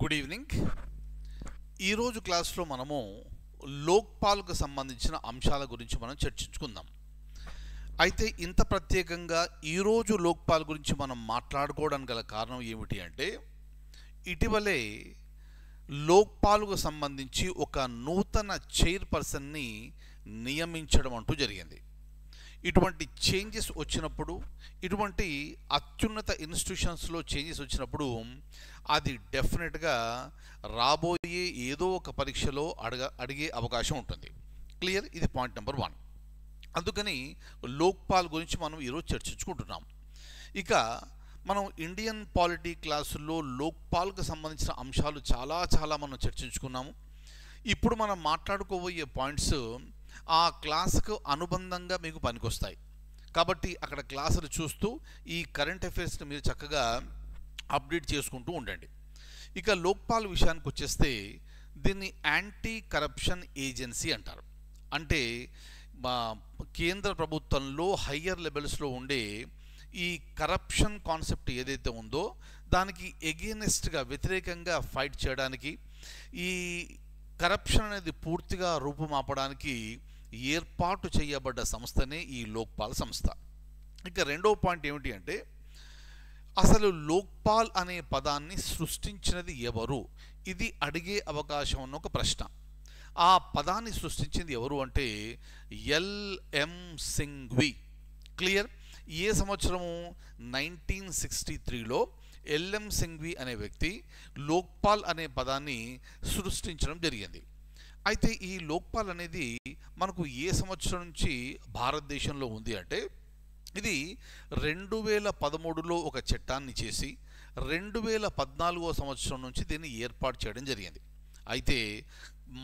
Good evening. ఈరోజు క్లాస్లో మనము లోక్పాల్కు సంబంధించిన అంశాల గురించి మనం చర్చించుకుందాం. అయితే ఇంత ప్రత్యేకంగా ఈరోజు లోక్పాల్ గురించి మనం మాట్లాడుకోవడానికి గల కారణం ఏమిటి అంటే, ఇటీవలే లోక్పాల్కు సంబంధించి ఒక నూతన చైర్పర్సన్ని నియమించడం అంటూ జరిగింది. ఇటువంటి చేంజెస్ వచ్చినప్పుడు, ఇటువంటి అత్యున్నత ఇన్స్టిట్యూషన్స్లో చేంజెస్ వచ్చినప్పుడు అది డెఫినెట్గా రాబోయే ఏదో ఒక పరీక్షలో అడిగే అవకాశం ఉంటుంది. క్లియర్? ఇది పాయింట్ నెంబర్ 1. అందుకని లోక్పాల్ గురించి మనం ఈరోజు చర్చించుకుంటున్నాం. ఇక మనం ఇండియన్ పాలిటీ క్లాసుల్లో లోక్పాల్కు సంబంధించిన అంశాలు చాలా మనం చర్చించుకున్నాము. ఇప్పుడు మనం మాట్లాడుకోబోయే పాయింట్స్ ఆ క్లాస్కు అనుబంధంగా మీకు పనికొస్తాయి. కాబట్టి అక్కడ క్లాసులు చూస్తూ ఈ కరెంట్ అఫైర్స్ని మీరు చక్కగా అప్డేట్ చేసుకుంటూ ఉండండి. ఇక లోక్పాల్ విషయానికి వచ్చేస్తే దీన్ని యాంటీ కరప్షన్ ఏజెన్సీ అంటారు. అంటే కేంద్ర ప్రభుత్వంలో హయ్యర్ లెవెల్స్లో ఉండే ఈ కరప్షన్ కాన్సెప్ట్ ఏదైతే ఉందో దానికి ఎగెనిస్ట్గా వ్యతిరేకంగా ఫైట్ చేయడానికి, ఈ కరప్షన్ అనేది పూర్తిగా రూపుమాపడానికి ఏర్పాటు చేయబడ్డ సంస్థనే ఈ లోక్పాల్ సంస్థ. ఇక రెండవ పాయింట్ ఏమిటి అంటే, అసలు లోక్పాల్ అనే పదాన్ని సృష్టించినది ఎవరు? ఇది అడిగే అవకాశం ఉన్న ఒక ప్రశ్న. ఆ పదాన్ని సృష్టించింది ఎవరు అంటే ఎల్ఎం సింఘ్వి. క్లియర్? ఏ సంవత్సరము? 1963లో ఎల్ఎం సింఘ్వి అనే వ్యక్తి లోక్పాల్ అనే పదాన్ని సృష్టించడం జరిగింది. అయితే ఈ లోక్పాల్ అనేది మనకు ఏ సంవత్సరం నుంచి భారతదేశంలో ఉంది అంటే, ఇది 2013లో ఒక చట్టాన్ని చేసి 2014వ సంవత్సరం నుంచి దీన్ని ఏర్పాటు చేయడం జరిగింది. అయితే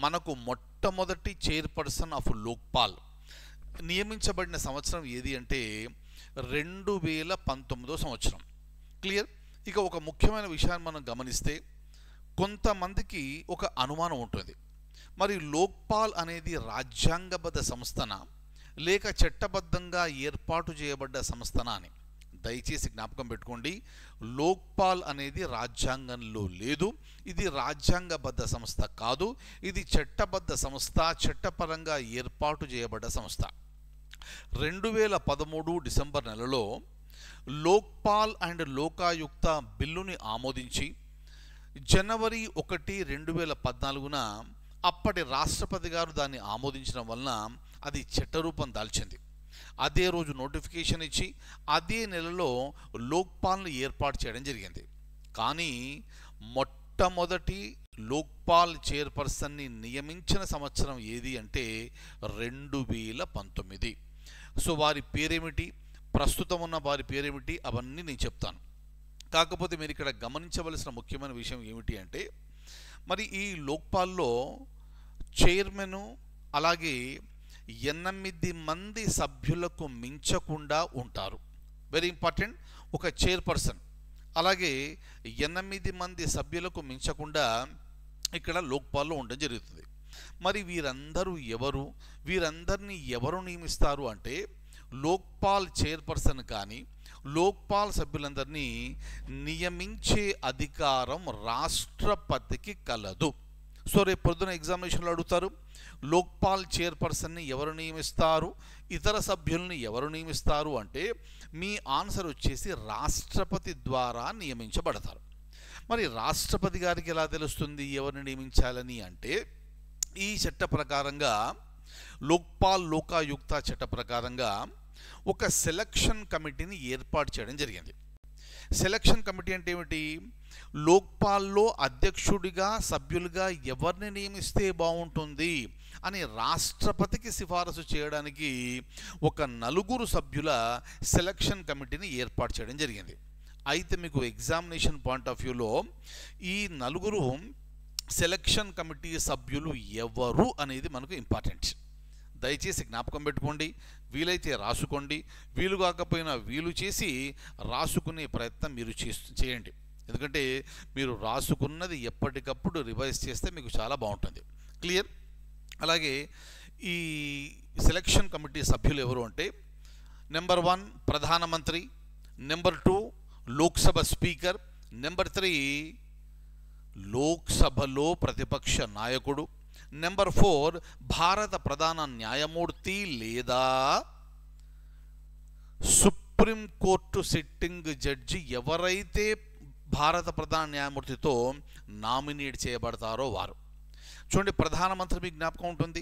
మనకు మొట్టమొదటి చైర్పర్సన్ ఆఫ్ లోక్పాల్ నియమించబడిన సంవత్సరం ఏది అంటే 2019వ సంవత్సరం. క్లియర్? ఇక ఒక ముఖ్యమైన విషయాన్ని మనం గమనిస్తే, కొంతమందికి ఒక అనుమానం ఉంటుంది, మరి లోక్పాల్ అనేది రాజ్యాంగబద్ధ సంస్థనా లేక చట్టబద్ధంగా ఏర్పాటు చేయబడ్డ సంస్థనా అని. దయచేసి జ్ఞాపకం పెట్టుకోండి, లోక్పాల్ అనేది రాజ్యాంగంలో లేదు. ఇది రాజ్యాంగబద్ధ సంస్థ కాదు. ఇది చట్టబద్ధ సంస్థ, చట్టపరంగా ఏర్పాటు చేయబడ్డ సంస్థ. 2013 డిసెంబర్ నెలలో లోక్పాల్ అండ్ లోకాయుక్త బిల్లుని ఆమోదించి జనవరి 1, 2014న అప్పటి రాష్ట్రపతి గారు దాన్ని ఆమోదించడం వలన అది చట్టరూపం దాల్చింది. అదే రోజు నోటిఫికేషన్ ఇచ్చి అదే నెలలో లోక్పాల్ను ఏర్పాటు చేయడం జరిగింది. కానీ మొట్టమొదటి లోక్పాల్ చైర్పర్సన్ని నియమించిన సంవత్సరం ఏది అంటే 2019. సో వారి పేరేమిటి, ప్రస్తుతం ఉన్న వారి పేరేమిటి, అవన్నీ నేను చెప్తాను. కాకపోతే మీరు ఇక్కడ గమనించవలసిన ముఖ్యమైన విషయం ఏమిటి అంటే, మరి ఈ లోక్పాల్లో చైర్మన్ అలాగే 8 మంది సభ్యులకు మించకుండా ఉంటారు. Very important. ఒక చైర్పర్సన్ అలాగే 8 మంది సభ్యులకు మించకుండా ఇక్కడ లోక్పాల్లో ఉండడం జరుగుతుంది. మరి వీరందరూ ఎవరు? వీరందరినీ ఎవరు నియమిస్తారు అంటే, లోక్పాల్ చైర్పర్సన్ కానీ లోక్పాల్ సభ్యులందరినీ నియమించే అధికారం రాష్ట్రపతికి కలదు. సో రేపు పొద్దున ఎగ్జామినేషన్లో అడుగుతారు, లోక్పాల్ చైర్పర్సన్ని ఎవరు నియమిస్తారు, ఇతర సభ్యుల్ని ఎవరు నియమిస్తారు అంటే మీ ఆన్సర్ వచ్చేసి రాష్ట్రపతి ద్వారా నియమించబడతారు. మరి రాష్ట్రపతి గారికి ఎలా తెలుస్తుంది ఎవరిని నియమించాలని అంటే, ఈ చట్ట ప్రకారంగా లోక్పాల్ లోకాయుక్త చట్ట ప్రకారంగా ఒక సెలక్షన్ కమిటీని ఏర్పాటు చేయడం జరిగింది. సెలక్షన్ కమిటీ అంటే ఏమిటి? లోక్పాల్లో అధ్యక్షుడిగా సభ్యులుగా ఎవరిని నియమిస్తే బాగుంటుంది అని రాష్ట్రపతికి సిఫారసు చేయడానికి ఒక 4 సభ్యుల సెలక్షన్ కమిటీని ఏర్పాటు చేయడం జరిగింది. అయితే మీకు ఎగ్జామినేషన్ పాయింట్ ఆఫ్ వ్యూలో ఈ 4 సెలక్షన్ కమిటీ సభ్యులు ఎవరు అనేది మనకు ఇంపార్టెంట్. దయచేసి జ్ఞాపకం పెట్టుకోండి, వీలైతే రాసుకోండి, వీలు కాకపోయినా వీలు చేసి రాసుకునే ప్రయత్నం మీరు చేయండి. ఎందుకంటే మీరు రాసుకున్నది ఎప్పటికప్పుడు రివైజ్ చేస్తే మీకు చాలా బాగుంటుంది. క్లియర్? అలాగే ఈ సెలక్షన్ కమిటీ సభ్యులు ఎవరు అంటే, నెంబర్ 1 ప్రధానమంత్రి, నెంబర్ 2 లోక్సభ స్పీకర్, నెంబర్ 3 లోక్సభలో ప్రతిపక్ష నాయకుడు. నెంబర్ 4 భారత ప్రధాన న్యాయమూర్తి లేదా సుప్రీంకోర్టు సిట్టింగ్ జడ్జి ఎవరైతే భారత ప్రధాన న్యాయమూర్తితో నామినేట్ చేయబడతారో వారు. చూడండి, ప్రధానమంత్రి మీకు జ్ఞాపకం ఉంటుంది,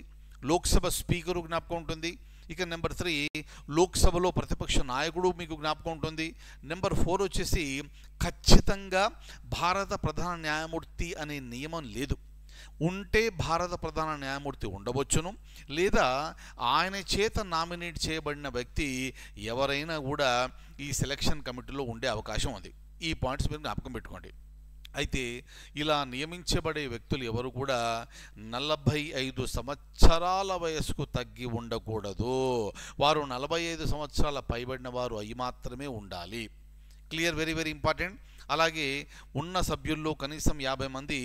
లోక్సభ స్పీకరు జ్ఞాపకం ఉంటుంది. ఇక నెంబర్ 3 లోక్సభలో ప్రతిపక్ష నాయకుడు మీకు జ్ఞాపకం ఉంటుంది. నెంబర్ 4 వచ్చేసి ఖచ్చితంగా భారత ప్రధాన న్యాయమూర్తి అనే నియమం లేదు. ఉంటే భారత ప్రధాన న్యాయమూర్తి ఉండవచ్చును, లేదా ఆయన చేత నామినేట్ చేయబడిన వ్యక్తి ఎవరైనా కూడా ఈ సెలక్షన్ కమిటీలో ఉండే అవకాశం ఉంది. ఈ పాయింట్స్ మీరు జ్ఞాపకం పెట్టుకోండి. అయితే ఇలా నియమించబడే వ్యక్తులు ఎవరు కూడా 45 సంవత్సరాల వయసుకు తగ్గి ఉండకూడదు. వారు 45 సంవత్సరాల పైబడిన వారు అయి మాత్రమే ఉండాలి. Clear, very very important. అలాగే ఉన్న సభ్యుల్లో కనీసం 50 మంది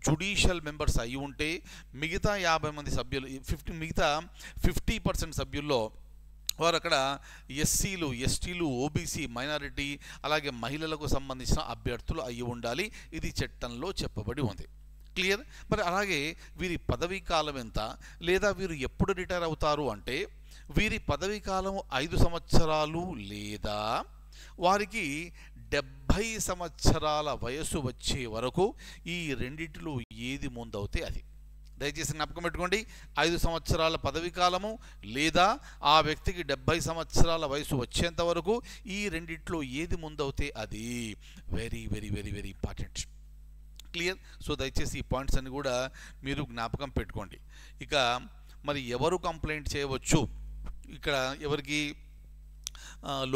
జుడిషియల్ మెంబర్స్ అయి ఉంటే మిగతా 50 మంది సభ్యులు 50% సభ్యుల్లో వారు అక్కడ ఎస్సీలు, ఎస్టీలు, ఓబీసీ, మైనారిటీ అలాగే మహిళలకు సంబంధించిన అభ్యర్థులు అయి ఉండాలి. ఇది చట్టంలో చెప్పబడి ఉంది. క్లియర్. మరి అలాగే వీరి పదవీ కాలం ఎంత, లేదా వీరు ఎప్పుడు రిటైర్ అవుతారు అంటే వీరి పదవీ కాలం 5 సంవత్సరాలు లేదా వారికి 70 సంవత్సరాల వయసు వచ్చే వరకు ఈ రెండిటిలో ఏది ముందవుతే అది. దయచేసి జ్ఞాపకం పెట్టుకోండి, 5 సంవత్సరాల పదవీ కాలము లేదా ఆ వ్యక్తికి 70 సంవత్సరాల వయసు వచ్చేంత వరకు ఈ రెండిట్లో ఏది ముందవుతే అది. Very very very very important. Clear. So దయచేసి ఈ పాయింట్స్ అన్ని కూడా మీరు జ్ఞాపకం పెట్టుకోండి. ఇక మరి ఎవరు కంప్లైంట్ చేయవచ్చు ఇక్కడ ఎవరికి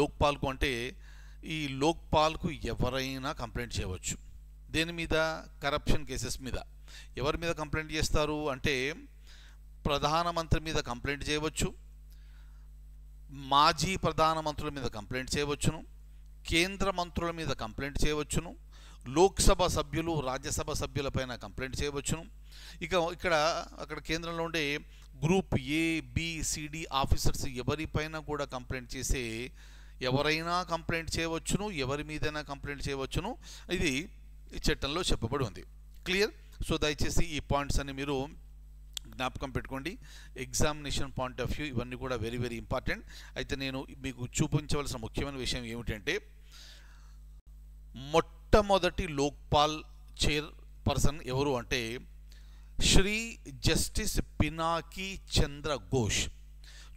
లోక్పాల్కు అంటే ఈ లోక్పాల్కు ఎవరైనా కంప్లైంట్ చేయవచ్చు. దేని మీద? కరప్షన్ కేసెస్ మీద. ఎవరి మీద కంప్లైంట్ చేస్తారు అంటే ప్రధానమంత్రి మీద కంప్లైంట్ చేయవచ్చు, మాజీ ప్రధానమంత్రుల మీద కంప్లైంట్ చేయవచ్చును, కేంద్ర మంత్రుల మీద కంప్లైంట్ చేయవచ్చును, లోక్సభ సభ్యులు, రాజ్యసభ సభ్యులపైన కంప్లైంట్ చేయవచ్చును. అక్కడ కేంద్రంలో ఉండే group A, B, C D officers ఎవరిపైన కూడా కంప్లైంట్ చేసే ఎవరైనా కంప్లైంట్ చేయవచ్చును, ఎవరి మీదైనా కంప్లైంట్ చేయవచ్చును. ఇది చట్టంలో చెప్పబడి ఉంది. క్లియర్. సో దయచేసి ఈ పాయింట్స్ అన్ని మీరు జ్ఞాపకం పెట్టుకోండి. ఎగ్జామినేషన్ పాయింట్ ఆఫ్ వ్యూ ఇవన్నీ కూడా వెరీ వెరీ ఇంపార్టెంట్. అయితే నేను మీకు చూపించవలసిన ముఖ్యమైన విషయం ఏమిటంటే మొట్టమొదటి లోక్పాల్ చైర్ పర్సన్ ఎవరు అంటే శ్రీ జస్టిస్ పినాకీ చంద్ర ఘోష్.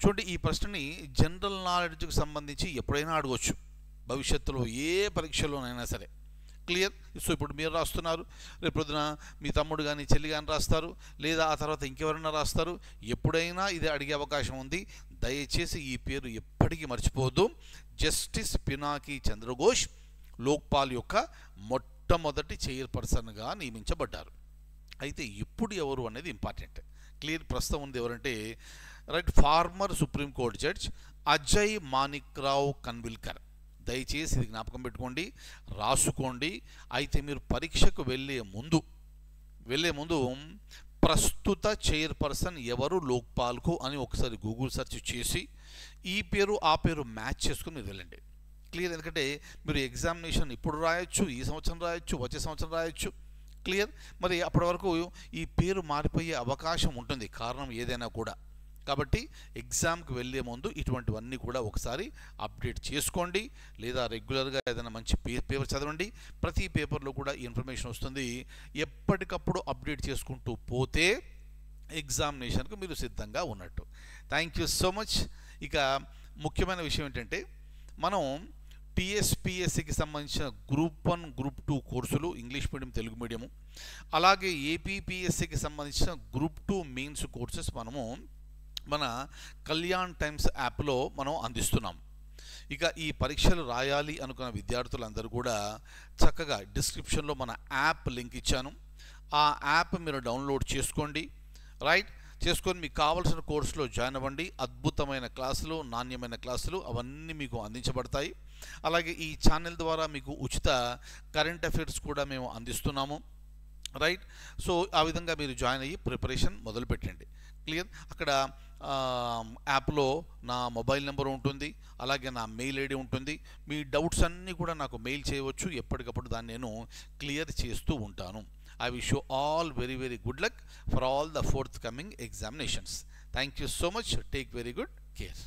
చూడండి, ఈ ప్రశ్నని జనరల్ నాలెడ్జ్కి సంబంధించి ఎప్పుడైనా అడగవచ్చు భవిష్యత్తులో ఏ పరీక్షలోనైనా సరే. క్లియర్. సో ఇప్పుడు మీరు రాస్తున్నారు, రేపు పొద్దున మీ తమ్ముడు కానీ చెల్లి కానీ రాస్తారు, లేదా ఆ తర్వాత ఇంకెవరైనా రాస్తారు. ఎప్పుడైనా ఇది అడిగే అవకాశం ఉంది. దయచేసి ఈ పేరు ఎప్పటికీ మర్చిపోవద్దు. జస్టిస్ పినాకీ చంద్ర ఘోష్ లోక్పాల్ యొక్క మొట్టమొదటి చైర్పర్సన్గా నియమించబడ్డారు. అయితే ఇప్పుడు ఎవరు అనేది ఇంపార్టెంట్. క్లియర్. ప్రస్తుతం ఉంది ఎవరంటే right former supreme court judge Ajay Manikrao Khanwilkar. దయచేసి ఇది జ్ఞాపకం పెట్టుకోండి, రాసుకోండి. అయితే మీరు పరీక్షకు వెళ్ళే ముందు ప్రస్తుత చైర్పర్సన్ ఎవరు లోక్పాల్కు అని ఒకసారి గూగుల్ సెర్చ్ చేసి ఈ పేరు ఆ పేరు మ్యాచ్ చేసుకుని మీరు వెళ్ళండి. క్లియర్. ఎందుకంటే మీరు ఎగ్జామినేషన్ ఇప్పుడు రాయొచ్చు, ఈ సంవత్సరం రాయొచ్చు, వచ్చే సంవత్సరం రాయొచ్చు. క్లియర్. మరి అప్పటి వరకు ఈ పేరు మారిపోయే అవకాశం ఉంటుంది, కారణం ఏదైనా కూడా. కాబట్టి ఎగ్జామ్కి వెళ్ళే ముందు ఇటువంటివన్నీ కూడా ఒకసారి అప్డేట్ చేసుకోండి, లేదా రెగ్యులర్గా ఏదైనా మంచి పేపర్ చదవండి. ప్రతి పేపర్లో కూడా ఇన్ఫర్మేషన్ వస్తుంది. ఎప్పటికప్పుడు అప్డేట్ చేసుకుంటూ పోతే ఎగ్జామినేషన్కు మీరు సిద్ధంగా ఉన్నట్టు. Thank you so much. ఇక ముఖ్యమైన విషయం ఏంటంటే మనం టీఎస్పీఎస్సికి సంబంధించిన గ్రూప్ 1, గ్రూప్ 2 కోర్సులు ఇంగ్లీష్ మీడియం, తెలుగు మీడియము, అలాగే ఏపీపీఎస్సికి సంబంధించిన గ్రూప్ 2 మెయిన్స్ కోర్సెస్ మనము మన కళ్యాణ్ టైమ్స్ యాప్లో మనం అందిస్తున్నాం. ఇక ఈ పరీక్షలు రాయాలి అనుకున్న విద్యార్థులందరూ కూడా చక్కగా డిస్క్రిప్షన్లో మన యాప్ లింక్ ఇచ్చాను. ఆ యాప్ మీరు డౌన్లోడ్ చేసుకోండి. రైట్. చేసుకొని మీకు కావాల్సిన కోర్సులో జాయిన్ అవ్వండి. అద్భుతమైన క్లాసులు, నాణ్యమైన క్లాసులు అవన్నీ మీకు అందించబడతాయి. అలాగే ఈ ఛానల్ ద్వారా మీకు ఉచిత కరెంట్ అఫైర్స్ కూడా మేము అందిస్తున్నాము. రైట్. సో ఆ విధంగా మీరు జాయిన్ అయ్యి ప్రిపరేషన్ మొదలుపెట్టండి. క్లియర్. అక్కడ యాప్లో నా మొబైల్ నెంబర్ ఉంటుంది, అలాగే నా మెయిల్ ఐడి ఉంటుంది. మీ డౌట్స్ అన్నీ కూడా నాకు మెయిల్ చేయవచ్చు. ఎప్పటికప్పుడు దాన్ని నేను క్లియర్ చేస్తూ ఉంటాను. I wish you all very, very good luck for all the forthcoming examinations. Thank you so much. Take very good care.